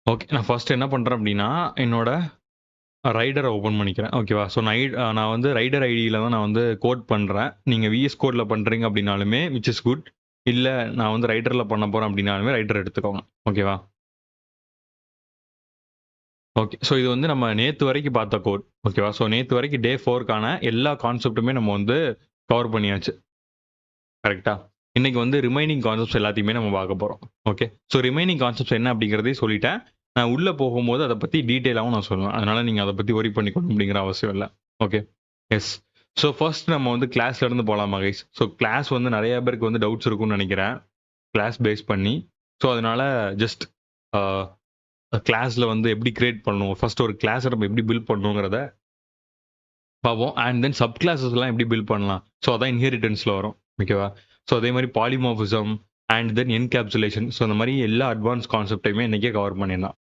Okay. நான் first என்ன பண்றேன் அப்டின்னா, என்னோட ரைடர ஓப்பன் பண்ணிக்கிறேன். ஓகேவா? ஸோ நான் வந்து ரைடர் ஐடியில தான் நான் வந்து கோட் பண்றேன். நீங்க விஎஸ் கோட்ல பண்றீங்க அப்டின்னாலுமே விச் இஸ் குட். இல்ல நான் வந்து ரைடர்ல பண்ண போறேன் அப்டின்னாலுமே ரைடர் எடுத்துக்கோங்க. ஓகேவா? ஓகே. ஸோ இது வந்து நம்ம நேத்து வரைக்கும் பார்த்த கோட். ஓகேவா? ஸோ நேத்து வரைக்கும் டே 4க்கான எல்லா கான்செப்ட்டுமே நம்ம வந்து கவர் பண்ணியாச்சு. கரெக்ட்டா? இன்னைக்கு வந்து ரிமைனிங் கான்செப்ட்ஸ் எல்லாத்தையுமே நம்ம பார்க்க போறோம். ஓகே. ஸோ ரிமைனிங் கான்செப்ட்ஸ் என்ன அப்டிங்கிறதையும் சொல்லிட்டேன். நான் உள்ள போகும்போது அத பத்தி டீட்டெயிலாவும் நான் சொல்லுவேன். அதனால நீங்க அத பத்தி வொரி பண்ணிக்கணும் அப்டிங்கிற அவசியம் இல்ல. ஓகே. எஸ். ஸோ ஃபர்ஸ்ட் நம்ம வந்து கிளாஸ்ல இருந்து போலாமா கைஸ்? ஸோ கிளாஸ் வந்து நெறைய பேருக்கு வந்து டவுட்ஸ் இருக்கும்னு நெனைக்கிறேன். கிளாஸ் பேஸ் பண்ணி. ஸோ அதனால ஜஸ்ட் அ கிளாஸ்ல வந்து எப்படி கிரியேட் பண்ணணும்? ஃபர்ஸ்ட் ஒரு கிளாஸ நம்ம எப்படி பில்ட் பண்ணணுங்கிறத பார்ப்போம். அண்ட் தென் சப் கிளாஸஸ்லாம் எப்படி பில்ட் பண்ணலாம்? ஸோ அதான் இன்ஹெரிட்டன்ஸ்ல வரும். ஓகேவா? ஸோ அதே மாரி polymorphism and then encapsulation. So அந்த மாரி எல்லா அட்வான்ஸ் கான்செப்ட்டையுமே இன்னைக்கே கவர் பண்ணிடலாம்.